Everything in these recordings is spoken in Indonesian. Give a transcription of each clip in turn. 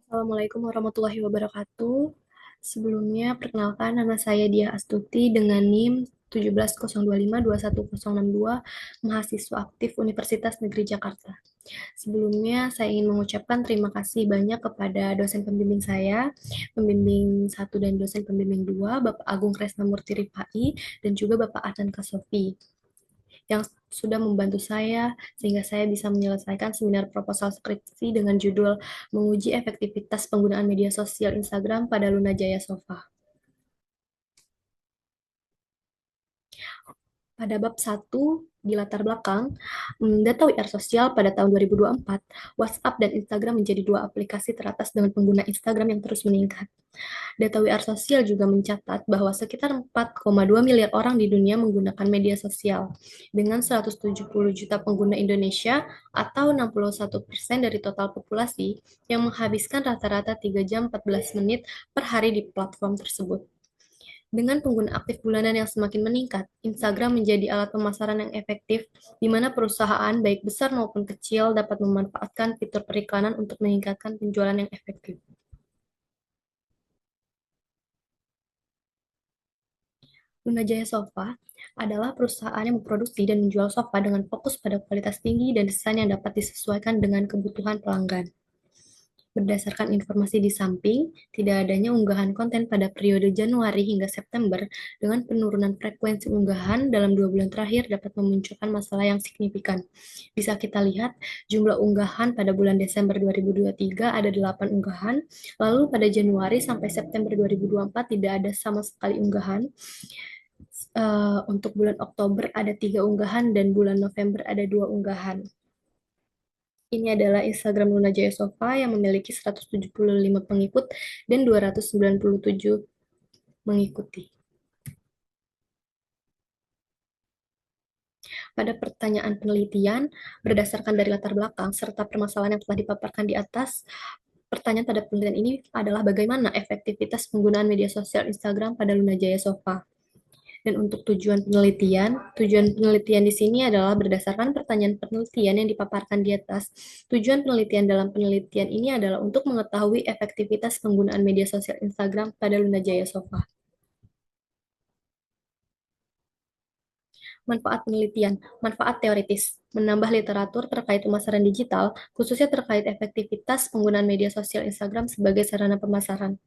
Assalamualaikum warahmatullahi wabarakatuh. Sebelumnya, perkenalkan nama saya Diah Astuti dengan NIM 1702521062, mahasiswa aktif Universitas Negeri Jakarta. Sebelumnya, saya ingin mengucapkan terima kasih banyak kepada dosen pembimbing saya, pembimbing satu dan dosen pembimbing 2, Bapak Agung Kresnamurti Rifai, dan juga Bapak Adnan Kasofi yang sudah membantu saya sehingga saya bisa menyelesaikan seminar proposal skripsi dengan judul Menguji Efektivitas Penggunaan Media Sosial Instagram pada Luna Jaya Sofa. Pada bab satu di latar belakang, data WR sosial pada tahun 2024, WhatsApp dan Instagram menjadi dua aplikasi teratas dengan pengguna Instagram yang terus meningkat. Data WR sosial juga mencatat bahwa sekitar 4,2 miliar orang di dunia menggunakan media sosial, dengan 170 juta pengguna Indonesia atau 61% dari total populasi yang menghabiskan rata-rata 3 jam 14 menit per hari di platform tersebut. Dengan pengguna aktif bulanan yang semakin meningkat, Instagram menjadi alat pemasaran yang efektif, di mana perusahaan baik besar maupun kecil dapat memanfaatkan fitur periklanan untuk meningkatkan penjualan yang efektif. Luna Jaya Sofa adalah perusahaan yang memproduksi dan menjual sofa dengan fokus pada kualitas tinggi dan desain yang dapat disesuaikan dengan kebutuhan pelanggan. Berdasarkan informasi di samping, tidak adanya unggahan konten pada periode Januari hingga September dengan penurunan frekuensi unggahan dalam 2 bulan terakhir dapat memunculkan masalah yang signifikan. Bisa kita lihat, jumlah unggahan pada bulan Desember 2023 ada 8 unggahan, lalu pada Januari sampai September 2024 tidak ada sama sekali unggahan. Untuk bulan Oktober ada 3 unggahan dan bulan November ada 2 unggahan. Ini adalah Instagram Luna Jaya Sofa yang memiliki 175 pengikut dan 297 mengikuti. Pada pertanyaan penelitian, berdasarkan dari latar belakang serta permasalahan yang telah dipaparkan di atas, pertanyaan pada penelitian ini adalah bagaimana efektivitas penggunaan media sosial Instagram pada Luna Jaya Sofa. Dan untuk tujuan penelitian di sini adalah berdasarkan pertanyaan penelitian yang dipaparkan di atas. Tujuan penelitian dalam penelitian ini adalah untuk mengetahui efektivitas penggunaan media sosial Instagram pada Luna Jaya Sofa. Manfaat penelitian, manfaat teoritis, menambah literatur terkait pemasaran digital, khususnya terkait efektivitas penggunaan media sosial Instagram sebagai sarana pemasaran.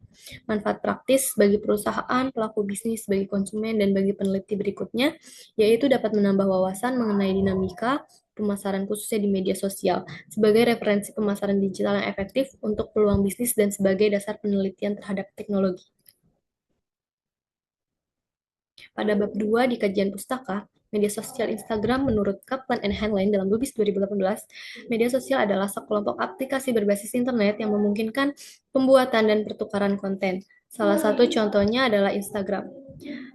Manfaat praktis bagi perusahaan, pelaku bisnis, bagi konsumen, dan bagi peneliti berikutnya, yaitu dapat menambah wawasan mengenai dinamika pemasaran khususnya di media sosial, sebagai referensi pemasaran digital yang efektif untuk peluang bisnis dan sebagai dasar penelitian terhadap teknologi. Pada bab 2 di kajian pustaka, media sosial Instagram menurut Kaplan and Hanlon dalam Lubis 2018, media sosial adalah sekelompok aplikasi berbasis internet yang memungkinkan pembuatan dan pertukaran konten. Salah satu contohnya adalah Instagram.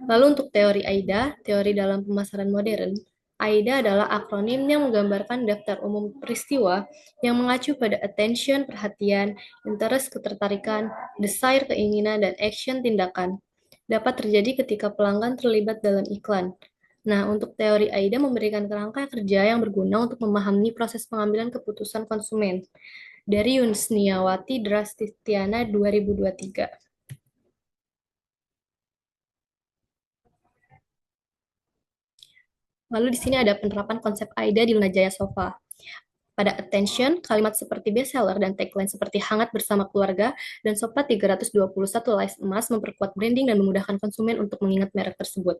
Lalu untuk teori AIDA, teori dalam pemasaran modern, AIDA adalah akronim yang menggambarkan daftar umum peristiwa yang mengacu pada attention, perhatian, interest, ketertarikan, desire, keinginan, dan action, tindakan dapat terjadi ketika pelanggan terlibat dalam iklan. Nah, untuk teori AIDA memberikan kerangka kerja yang berguna untuk memahami proses pengambilan keputusan konsumen. Dari Yusniawati Drastistiana 2023. Lalu di sini ada penerapan konsep AIDA di Lunajaya Sofa. Pada attention, kalimat seperti bestseller dan tagline seperti hangat bersama keluarga dan Sofa 321 Lies Emas memperkuat branding dan memudahkan konsumen untuk mengingat merek tersebut.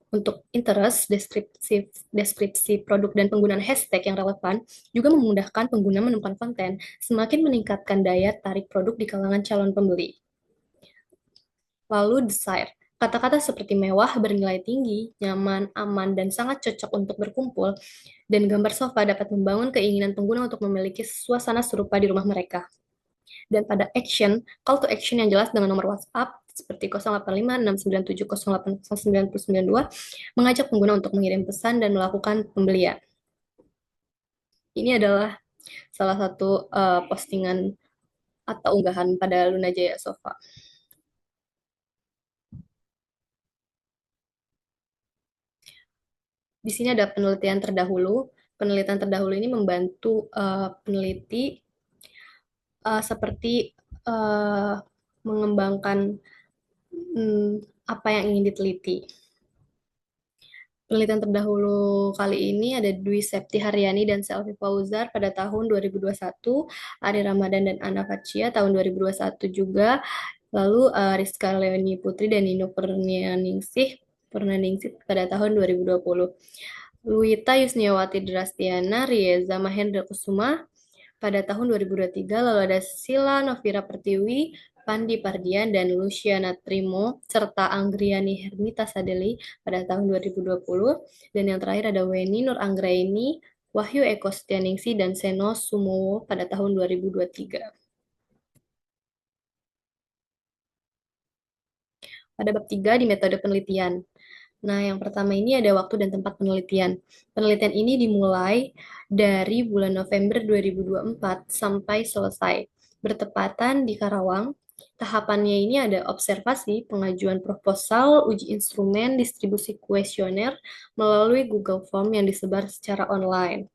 Untuk interest, deskripsi produk dan penggunaan hashtag yang relevan juga memudahkan pengguna menemukan konten, semakin meningkatkan daya tarik produk di kalangan calon pembeli. Lalu desire. Kata-kata seperti mewah, bernilai tinggi, nyaman, aman, dan sangat cocok untuk berkumpul, dan gambar sofa dapat membangun keinginan pengguna untuk memiliki suasana serupa di rumah mereka. Dan pada action, call to action yang jelas dengan nomor WhatsApp seperti 085697080992 mengajak pengguna untuk mengirim pesan dan melakukan pembelian. Ini adalah salah satu postingan atau unggahan pada Luna Jaya Sofa. Di sini ada penelitian terdahulu. Penelitian terdahulu ini membantu peneliti seperti eh, mengembangkan apa yang ingin diteliti. Penelitian terdahulu kali ini ada Dwi Septi Haryani dan Selvi Fauzar pada tahun 2021, Ari Ramadan dan Anna Facia tahun 2021 juga, lalu Rizka Leoni Putri dan Nino Purnaningsih pada tahun 2020. Luita Yusniawati Drastiana, Rieza Mahendra Kusuma pada tahun 2023, lalu ada Sila Novira Pertiwi, Pandi Pardian, dan Luciana Trimo, serta Anggriani Hermita Sadeli pada tahun 2020. Dan yang terakhir ada Weni Nur Anggraini, Wahyu Eko Setianingsih, dan Seno Sumowo pada tahun 2023. Pada bab 3 di metode penelitian. Nah, yang pertama ini ada waktu dan tempat penelitian. Penelitian ini dimulai dari bulan November 2024 sampai selesai. Bertepatan di Karawang, tahapannya ini ada observasi, pengajuan proposal, uji instrumen, distribusi kuesioner melalui Google Form yang disebar secara online.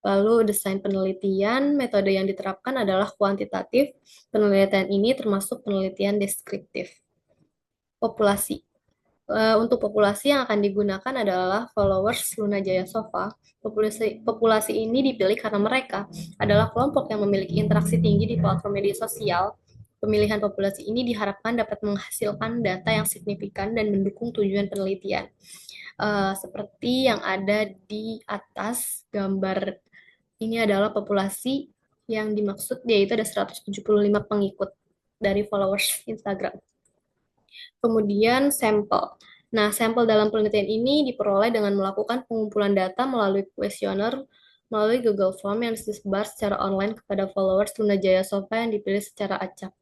Lalu desain penelitian, metode yang diterapkan adalah kuantitatif. Penelitian ini termasuk penelitian deskriptif. Populasi. Untuk populasi yang akan digunakan adalah followers Luna Jaya Sofa. Populasi ini dipilih karena mereka adalah kelompok yang memiliki interaksi tinggi di platform media sosial. Pemilihan populasi ini diharapkan dapat menghasilkan data yang signifikan dan mendukung tujuan penelitian. Seperti yang ada di atas gambar ini adalah populasi yang dimaksud, yaitu ada 175 pengikut dari followers Instagram. Kemudian sampel. Nah, sampel dalam penelitian ini diperoleh dengan melakukan pengumpulan data melalui kuesioner melalui Google Form yang disebar secara online kepada followers Luna Jaya Sofa yang dipilih secara acak.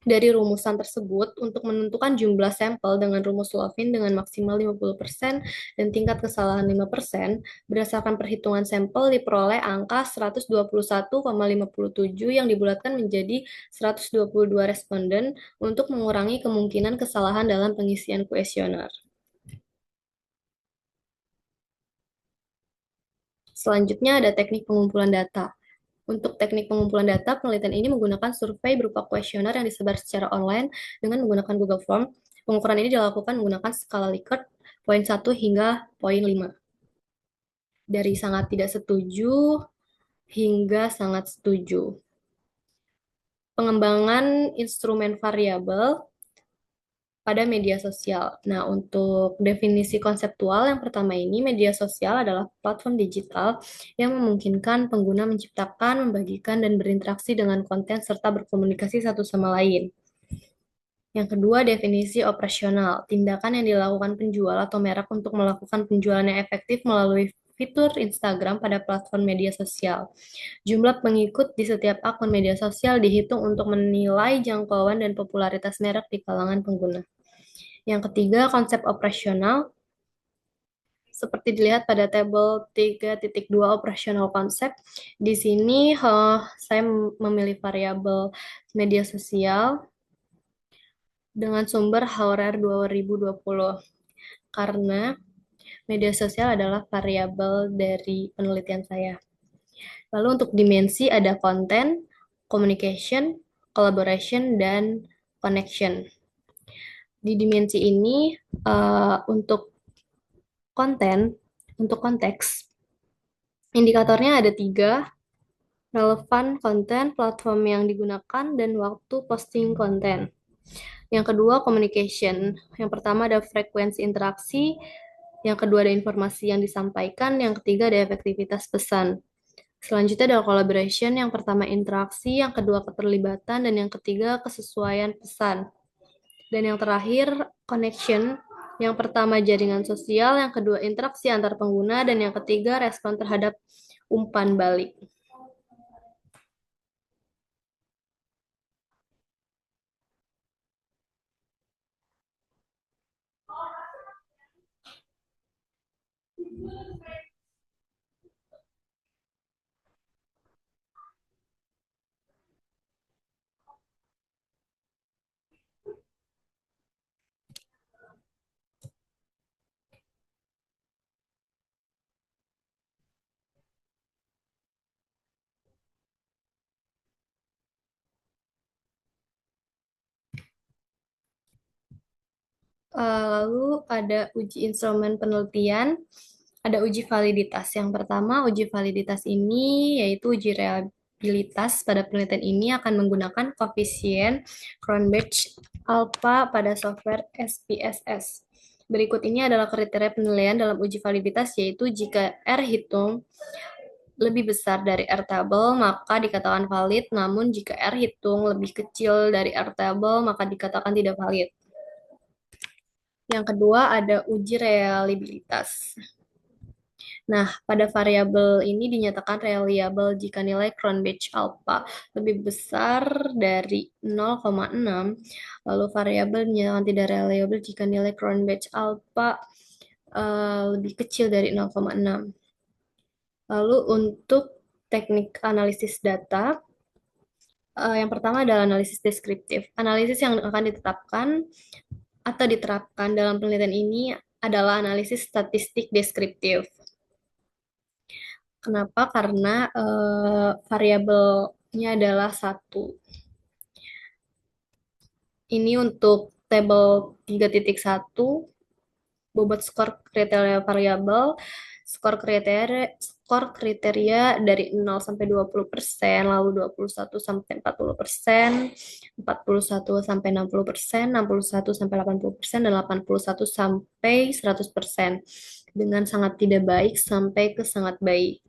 Dari rumusan tersebut, untuk menentukan jumlah sampel dengan rumus Lovin dengan maksimal 50% dan tingkat kesalahan 5%, berdasarkan perhitungan sampel diperoleh angka 121,57 yang dibulatkan menjadi 122 responden untuk mengurangi kemungkinan kesalahan dalam pengisian kuesioner. Selanjutnya ada teknik pengumpulan data. Untuk teknik pengumpulan data, penelitian ini menggunakan survei berupa kuesioner yang disebar secara online dengan menggunakan Google Form. Pengukuran ini dilakukan menggunakan skala Likert, poin 1 hingga poin 5. Dari sangat tidak setuju hingga sangat setuju. Pengembangan instrumen variabel pada media sosial. Nah, untuk definisi konseptual yang pertama ini, media sosial adalah platform digital yang memungkinkan pengguna menciptakan, membagikan, dan berinteraksi dengan konten serta berkomunikasi satu sama lain. Yang kedua, definisi operasional. Tindakan yang dilakukan penjual atau merek untuk melakukan penjualan yang efektif melalui fitur Instagram pada platform media sosial. Jumlah pengikut di setiap akun media sosial dihitung untuk menilai jangkauan dan popularitas merek di kalangan pengguna. Yang ketiga, konsep operasional. Seperti dilihat pada tabel 3.2 operasional konsep. Di sini saya memilih variabel media sosial dengan sumber Haurer 2020 karena media sosial adalah variabel dari penelitian saya. Lalu untuk dimensi ada konten, communication, collaboration, dan connection. Di dimensi ini untuk konten, untuk konteks, indikatornya ada 3, relevan konten, platform yang digunakan, dan waktu posting konten. Yang kedua, communication. Yang pertama ada frekuensi interaksi, yang kedua ada informasi yang disampaikan, yang ketiga ada efektivitas pesan. Selanjutnya ada collaboration, yang pertama interaksi, yang kedua keterlibatan, dan yang ketiga kesesuaian pesan. Dan yang terakhir connection, yang pertama jaringan sosial, yang kedua interaksi antar pengguna, dan yang ketiga respon terhadap umpan balik. Lalu ada uji instrumen penelitian, ada uji validitas. Yang pertama, uji validitas ini yaitu uji reliabilitas pada penelitian ini akan menggunakan koefisien Cronbach alpha pada software SPSS. Berikut ini adalah kriteria penilaian dalam uji validitas, yaitu jika R hitung lebih besar dari R table, maka dikatakan valid, namun jika R hitung lebih kecil dari R table, maka dikatakan tidak valid. Yang kedua ada uji reliabilitas. Nah, pada variabel ini dinyatakan reliable jika nilai Cronbach alpha lebih besar dari 0,6, lalu variabel dinyatakan tidak reliable jika nilai Cronbach alpha lebih kecil dari 0,6. Lalu untuk teknik analisis data, yang pertama adalah analisis deskriptif. Analisis yang akan ditetapkan atau diterapkan dalam penelitian ini adalah analisis statistik deskriptif. Kenapa? Karena variabelnya adalah satu. Ini untuk tabel 3.1, bobot skor kriteria variabel, skor kriteria dari 0 sampai 20%, lalu 21 sampai 40%, 41 sampai 60%, 61 sampai 80%, dan 81 sampai 100%, dengan sangat tidak baik sampai ke sangat baik.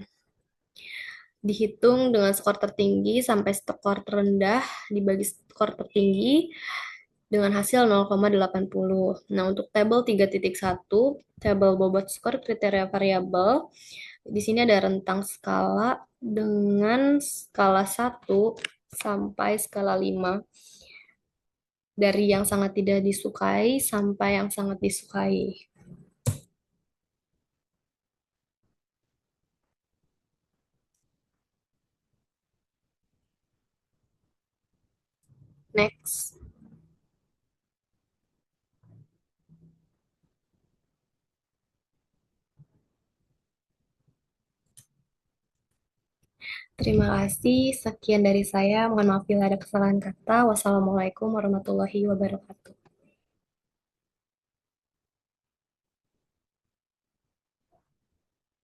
Dihitung dengan skor tertinggi sampai skor terendah dibagi skor tertinggi dengan hasil 0,80. Nah, untuk tabel 3.1, tabel bobot skor kriteria variabel, di sini ada rentang skala dengan skala 1 sampai skala 5. Dari yang sangat tidak disukai sampai yang sangat disukai. Next. Terima kasih. Sekian dari saya. Mohon maaf bila ada kesalahan kata. Wassalamualaikum warahmatullahi wabarakatuh.